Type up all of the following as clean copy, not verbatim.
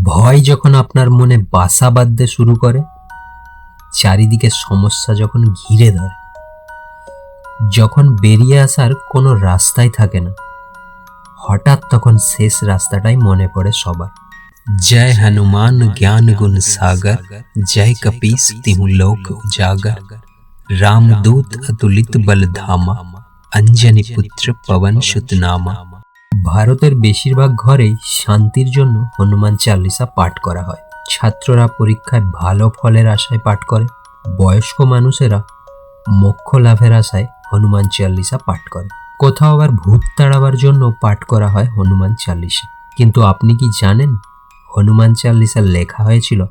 ভয় যখন আপনার মনে বাসা বাঁধতে শুরু করে, চারিদিকে সমস্যা যখন ঘিরে ধরে, যখন বেরিয়ে আসার কোনো রাস্তাই থাকে না, হঠাৎ তখন শেষ রাস্তাটাই মনে পড়ে সবার। জয় হনুমান জ্ঞান গুণ সাগর, জয় কপীস তিহু লোক উজাগর, রামদূত অতুলিত বল ধামা, অঞ্জনি পুত্র পবন সুত নামা। ভারতের বেশিরভাগ ঘরেই শান্তির জন্য হনুমান চালিসা পাঠ করা হয়। ছাত্ররা পরীক্ষায় ভালো ফলের আশায় পাঠ করে, বয়স্ক মানুষেরা মোক্ষ লাভের আশায় হনুমান চালিসা পাঠ করে, কোথাও আবার ভূত তাড়াবার জন্য পাঠ করা হয় হনুমান চালিসা। কিন্তু আপনি কি জানেন হনুমান চালিসা লেখা হয়েছিল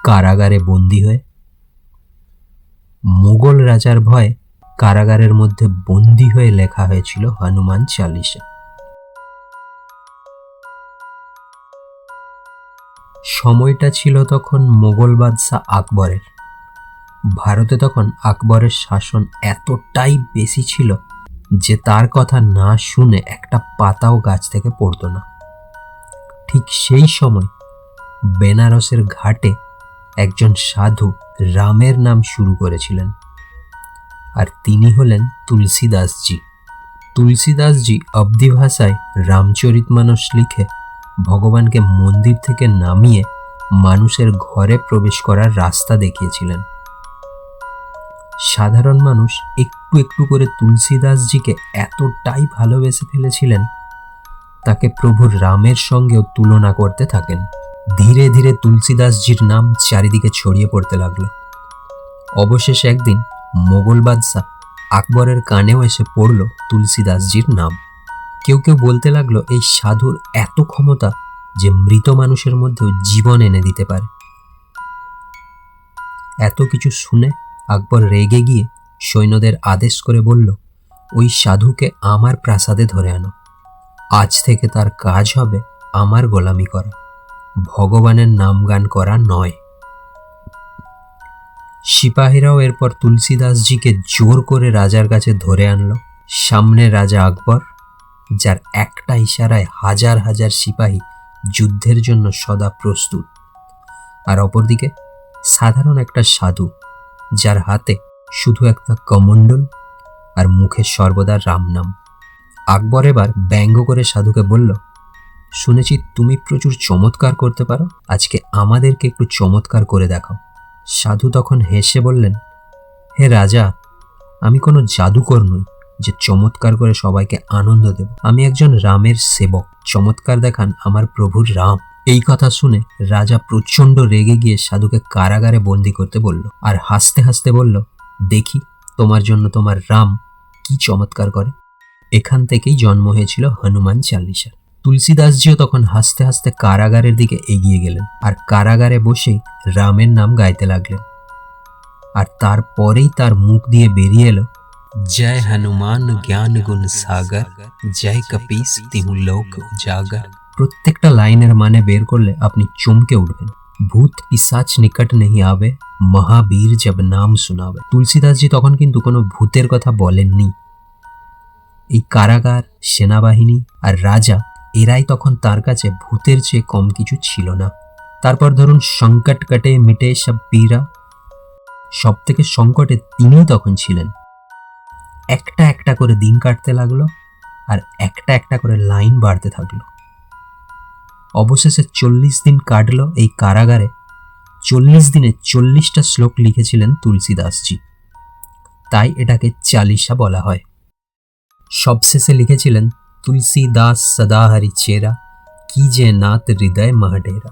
কারাগারে বন্দী হয়ে? মুঘল রাজার ভয়ে কারাগারের মধ্যে বন্দী হয়ে লেখা হয়েছিল হনুমান চালিসা। সময়টা ছিল তখন মোগল বাদশাহ আকবরের। ভারতে তখন আকবরের শাসন এতটাই বেশি ছিল যে তার কথা না শুনে একটা পাতাও গাছ থেকে পড়তো না। ঠিক সেই সময় বেনারসের ঘাটে একজন সাধু রামের নাম শুরু করেছিলেন, আর তিনি হলেন তুলসীদাসজি। তুলসীদাসজি অবধি ভাষায় রামচরিতমানস লিখে ভগবানকে মন্দির থেকে নামিয়ে মানুষের ঘরে প্রবেশ করার রাস্তা দেখিয়েছিলেন। সাধারণ মানুষ একটু একটু করে তুলসীদাসজিকে এতটাই ভালোবেসে ফেলেছিলেন, তাকে প্রভু রামের সঙ্গেও তুলনা করতে থাকেন। ধীরে ধীরে তুলসীদাসজির নাম চারিদিকে ছড়িয়ে পড়তে লাগলো। অবশেষে একদিন মোগল বাদশাহ আকবরের কানেও এসে পড়ল তুলসীদাসজির নাম। কেউ কেউ বলতে লাগলো এই সাধুর এত ক্ষমতা যে মৃত মানুষের মধ্যেও জীবন এনে দিতে পারে। এত কিছু শুনে আকবর রেগে গিয়ে সৈন্যদের আদেশ করে বলল, ওই সাধুকে আমার প্রাসাদে ধরে আনো। আজ থেকে তার কাজ হবে আমার গোলামি করা, ভগবানের নাম গান করা নয়। সিপাহীরাও এরপর তুলসীদাসজিকে জোর করে রাজার কাছে ধরে আনলো। সামনে রাজা আকবর, যার একটা ইশারায় হাজার হাজার সিপাহী যুদ্ধের জন্য সদা প্রস্তুত, আর অপরদিকে সাধারণ একটা সাধু, যার হাতে শুধু একটা কমণ্ডল আর মুখে সর্বদা রাম নাম। আকবর এবার ব্যঙ্গ করে সাধুকে বলল, শুনেছি তুমি প্রচুর চমৎকার করতে পারো, আজকে আমাদেরকে একটু চমৎকার করে দেখাও। সাধু তখন হেসে বললেন, হে রাজা, আমি কোনো জাদুকর নই যে চমৎকার করে সবাইকে আনন্দ দেব। আমি একজন রামের সেবক, চমৎকার দেখান আমার প্রভুর রাম। এই কথা শুনে রাজা প্রচণ্ড রেগে গিয়ে সাধুকে কারাগারে বন্দি করতে বলল, আর হাসতে হাসতে বলল, দেখি তোমার জন্য তোমার রাম কি চমৎকার করে। এখান থেকেই জন্ম হয়েছিল হনুমান চালিসা। তুলসীদাসজিও তখন হাসতে হাসতে কারাগারের দিকে এগিয়ে গেলেন, আর কারাগারে বসেই রামের নাম গাইতে লাগলেন। আর তারপরেই তার মুখ দিয়ে বেরিয়ে এলো, জয় হনুমান জ্ঞান গুণ সাগর, জয় কপীস তিহু লোক উজাগর। প্রত্যেকটা লাইনের মানে বের করলে আপনি চমকে উঠবেন। ভূত পিসাচ নিকট নেই আবে, মহাবীর জব নাম শোনাবে। তুলসীদাসজি তখন কিন্তু কোনো ভূতের কথা বলেননি। এই কারাগার, সেনাবাহিনী আর রাজা, এরাই তখন তার কাছে ভূতের চেয়ে কম কিছু ছিল না। তারপর ধরুন সংকট কাটে মিটে সব পীরা, সব থেকে সংকটে তিনিই তখন ছিলেন। একটা একটা করে দিন কাটতে লাগলো, আর একটা একটা করে লাইন বাড়তে থাকলো। অবশেষে 40 দিন কাটলো এই কারাগারে। 40 দিনে 40টা শ্লোক লিখেছিলেন তুলসীদাসজি, তাই এটাকে চালিসা বলা হয়। সবশেষে লিখেছিলেন, তুলসীদাস সদা হরি চেরা, কি যে নাত হৃদয় মহাডেরা।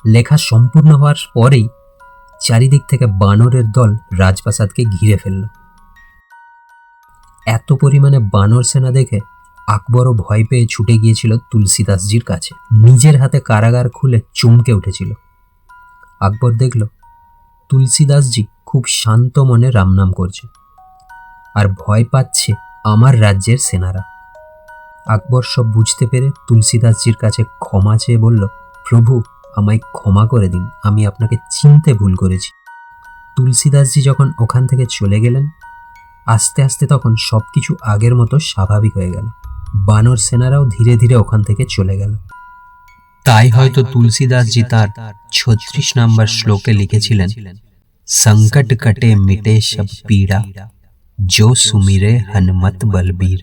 লেখা সম্পূর্ণ হওয়ার পরেই চারিদিক থেকে বানরের দল রাজপ্রাসাদকে ঘিরে ফেলল। এত পরিমাণে বানর সেনা দেখে আকবরও ভয় পেয়ে ছুটে গিয়েছিল তুলসীদাসজির কাছে। নিজের হাতে কারাগার খুলে চমকে উঠেছিল। আকবর দেখল তুলসীদাসজি খুব শান্ত মনে রামনাম করছে, আর ভয় পাচ্ছে আমার রাজ্যের সেনারা। আকবর সব বুঝতে পেরে তুলসীদাসজির কাছে ক্ষমা চেয়ে বলল, প্রভু আমায় ক্ষমা করে দিন, আমি আপনাকে চিনতে ভুল করেছি। তুলসীদাসজি যখন ওখান থেকে চলে গেলেন, আস্তে আস্তে তখন সবকিছু আগের মতো স্বাভাবিক হয়ে গেল। বানর সেনারাও ধীরে ধীরে ওখান থেকে চলে গেল। তাই হয়তো তুলসীদাসজি তার ৩৬ নম্বর শ্লোকে লিখেছিলেন, সংকট কটে মিটে সব পীড়া, जो सुमिरे हनुमत बलबीर।